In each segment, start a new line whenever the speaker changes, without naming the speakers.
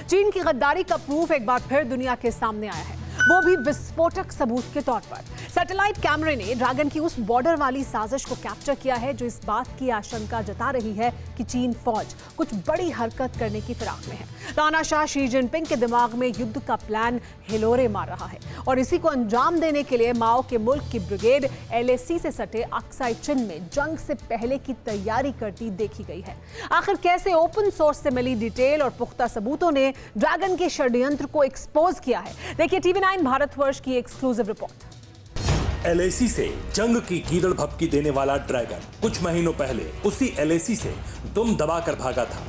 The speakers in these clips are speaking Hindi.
चीन की गद्दारी का प्रूफ एक बार फिर दुनिया के सामने आया है, वो भी विस्फोटक सबूत के तौर पर। सैटेलाइट कैमरे ने ड्रैगन की उस बॉर्डर वाली साजिश को कैप्चर किया है जो इस बात की आशंका जता रही है कि चीन फौज कुछ बड़ी हरकत करने की फिराक में है। तानाशाह शी जिनपिंग के दिमाग में युद्ध का प्लान हिलोरे मार रहा है और इसी को अंजाम देने के लिए माओ के मुल्क की ब्रिगेड LAC से सटे अक्साई चिन में जंग से पहले की तैयारी करती देखी गई है। आखिर कैसे ओपन सोर्स से मिली डिटेल और पुख्ता सबूतों ने ड्रैगन के षड्यंत्र को एक्सपोज किया है, देखिए TV9 भारतवर्ष की एक्सक्लूसिव रिपोर्ट।
LAC से जंग की कीदड़ भपकी देने वाला ड्रैगन कुछ महीनों पहले उसी LAC से दुम दबाकर भागा था।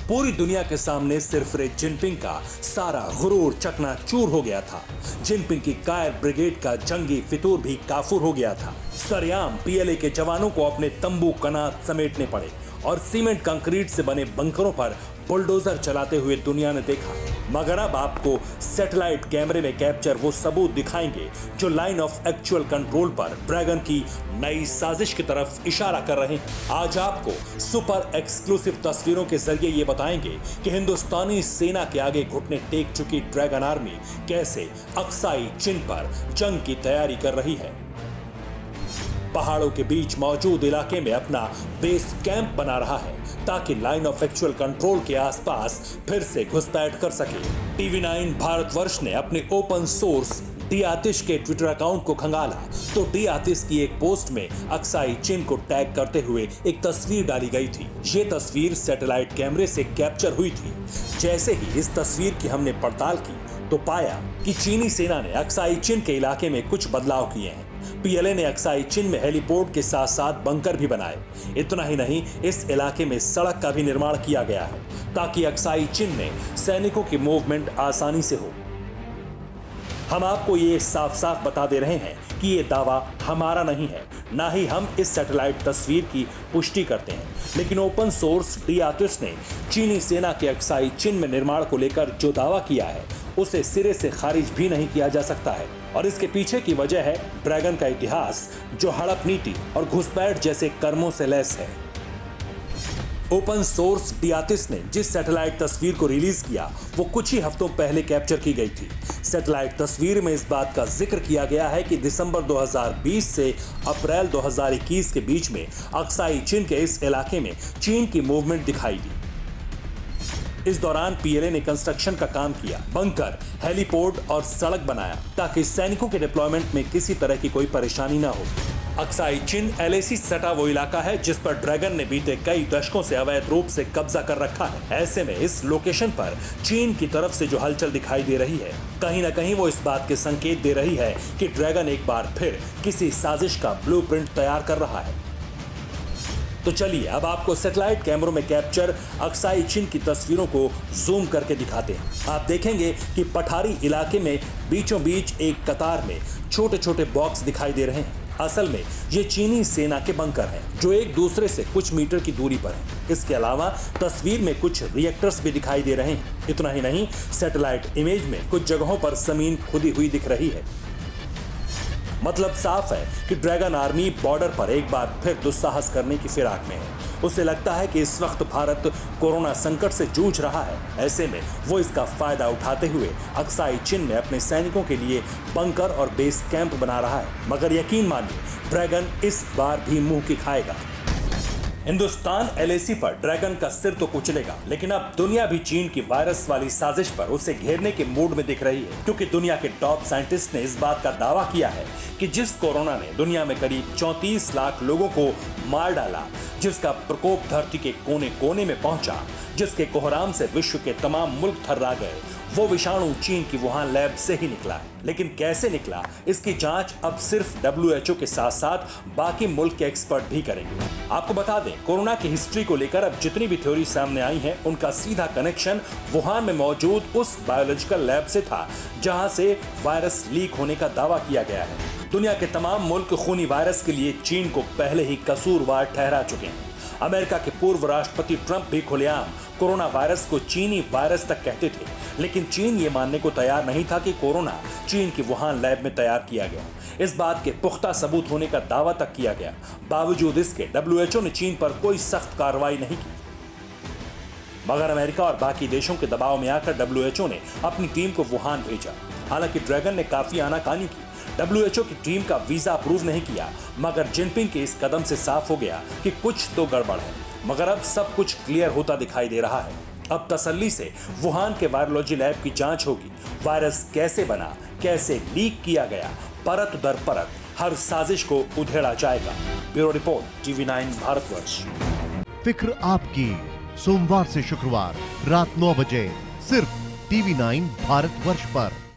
पूरी दुनिया के सामने सिर्फ जिनपिंग का सारा गुरूर चकनाचूर हो गया था। जिनपिंग की कायर ब्रिगेड का जंगी फितूर भी काफूर हो गया था। सरेआम PLA के जवानों को अपने तंबू कनात समेटने पड़े और सीमेंट कंक्रीट से बने बंकरों पर बुलडोजर चलाते हुए दुनिया ने देखा। मगर अब आपको सैटेलाइट कैमरे में कैप्चर वो सबूत दिखाएंगे जो लाइन ऑफ एक्चुअल कंट्रोल पर ड्रैगन की नई साजिश की तरफ इशारा कर रहे हैं। आज आपको सुपर एक्सक्लूसिव तस्वीरों के जरिए ये बताएंगे कि हिंदुस्तानी सेना के आगे घुटने टेक चुकी ड्रैगन आर्मी कैसे अक्साई चिन पर जंग की तैयारी कर रही है। पहाड़ों के बीच मौजूद इलाके में अपना बेस कैंप बना रहा है ताकि लाइन ऑफ एक्चुअल कंट्रोल के आसपास फिर से घुसपैठ कर सके। TV9 भारतवर्ष ने अपने ओपन सोर्स डी आतिश के ट्विटर अकाउंट को खंगाला तो डी आतिश की एक पोस्ट में अक्साई चिन को टैग करते हुए एक तस्वीर डाली गई थी। ये तस्वीर सैटेलाइट कैमरे से कैप्चर हुई थी। जैसे ही इस तस्वीर की हमने पड़ताल की तो पाया कि चीनी सेना ने अक्साई चिन के इलाके में कुछ बदलाव किए हैं। PLA ने अक्साई चिन में हेलीपोर्ट के साथ साथ बंकर भी बनाए। इतना ही नहीं, इस इलाके में सड़क का भी निर्माण किया गया है ताकि अक्साई चिन में सैनिकों की मूवमेंट आसानी से हो। हम आपको ये साफ साफ बता दे रहे हैं कि ये दावा हमारा नहीं है, ना ही हम इस सैटेलाइट तस्वीर की पुष्टि करते हैं, लेकिन ओपन सोर्स डी आतिश ने चीनी सेना के अक्साई चिन में निर्माण को लेकर जो दावा किया है उसे सिरे से खारिज भी नहीं किया जा सकता है। और इसके पीछे की वजह है ड्रैगन का इतिहास जो हड़प नीति और घुसपैठ जैसे कर्मों से लैस है। ओपन सोर्स डी आतिश ने जिस सैटेलाइट तस्वीर को रिलीज किया वो कुछ ही हफ्तों पहले कैप्चर की गई थी। सैटेलाइट तस्वीर में इस बात का जिक्र किया गया है कि दिसंबर 2020 से अप्रैल 2021 के बीच में अक्साई चिन के इस इलाके में चीन की मूवमेंट दिखाई दी। इस दौरान PLA ने कंस्ट्रक्शन का काम किया, बंकर, हेलीपोर्ट और सड़क बनाया ताकि सैनिकों के डिप्लॉयमेंट में किसी तरह की कोई परेशानी न हो। अक्साई चिन LAC सटा वो इलाका है जिस पर ड्रैगन ने बीते कई दशकों से अवैध रूप से कब्जा कर रखा है। ऐसे में इस लोकेशन पर चीन की तरफ से जो हलचल दिखाई दे रही है, कहीं न कहीं वो इस बात के संकेत दे रही है कि ड्रैगन एक बार फिर किसी साजिश का ब्लूप्रिंट तैयार कर रहा है। तो चलिए अब आपको सैटेलाइट कैमरों में कैप्चर अक्साई चिन की तस्वीरों को जूम करके दिखाते हैं। आप देखेंगे कि पठारी इलाके में बीचों बीच एक कतार में छोटे छोटे बॉक्स दिखाई दे रहे हैं। असल में ये चीनी सेना के बंकर हैं जो एक दूसरे से कुछ मीटर की दूरी पर हैं। इसके अलावा तस्वीर में कुछ रिएक्टर्स भी दिखाई दे रहे हैं। इतना ही नहीं, सैटेलाइट इमेज में कुछ जगहों पर जमीन खुदी हुई दिख रही है। मतलब साफ है कि ड्रैगन आर्मी बॉर्डर पर एक बार फिर दुस्साहस करने की फिराक में है। उसे लगता है कि इस वक्त भारत कोरोना संकट से जूझ रहा है। ऐसे में वो इसका फायदा उठाते हुए अक्साई चिन में अपने सैनिकों के लिए बंकर और बेस कैंप बना रहा है। मगर यकीन मानिए, ड्रैगन इस बार भी मुंह की खाएगा। हिंदुस्तान LAC पर ड्रैगन का सिर तो कुचलेगा, लेकिन अब दुनिया भी चीन की वायरस वाली साजिश पर उसे घेरने के मूड में दिख रही है, क्योंकि दुनिया के टॉप साइंटिस्ट ने इस बात का दावा किया है कि जिस कोरोना ने दुनिया में करीब 34 लाख लोगों को मार डाला, जिसका प्रकोप धरती के कोने कोने में पहुंचा, जिसके कोहराम से विश्व के तमाम मुल्क थर्रा गए, वो विषाणु चीन की वुहान लैब से ही निकला है। लेकिन कैसे निकला, इसकी जांच अब सिर्फ WHO के साथ साथ बाकी मुल्क के एक्सपर्ट भी करेंगे। आपको बता दें, कोरोना की हिस्ट्री को लेकर अब जितनी भी थ्योरी सामने आई हैं, उनका सीधा कनेक्शन वुहान में मौजूद उस बायोलॉजिकल लैब से था जहां से वायरस लीक होने का दावा किया गया है। दुनिया के तमाम मुल्क खूनी वायरस के लिए चीन को पहले ही कसूरवार ठहरा चुके हैं। अमेरिका के पूर्व राष्ट्रपति ट्रंप भी खुलेआम कोरोना वायरस को चीनी वायरस तक कहते थे, लेकिन चीन ये मानने को तैयार नहीं था कि कोरोना चीन की वुहान लैब में तैयार किया गया। इस बात के पुख्ता सबूत होने का दावा तक किया गया। बावजूद इसके WHO ने चीन पर कोई सख्त कार्रवाई नहीं की। मगर अमेरिका और बाकी देशों के दबाव में आकर WHO ने अपनी टीम को वुहान भेजा। हालांकि ड्रैगन ने काफी आनाकानी की, WHO की टीम का वीजा अप्रूव नहीं किया, मगर जिनपिंग के इस कदम से साफ हो गया कि कुछ तो गड़बड़ है। मगर अब सब कुछ क्लियर होता दिखाई दे रहा है। अब तसल्ली से वुहान के वायरोलॉजी लैब की जांच होगी। वायरस कैसे बना, कैसे लीक किया गया, परत दर परत हर साजिश को उधेड़ा जाएगा। Bureau report, TV9 Bharatvarsh.
फिक्र आपकी, सोमवार से शुक्रवार रात 9 बजे सिर्फ TV9 भारतवर्ष पर।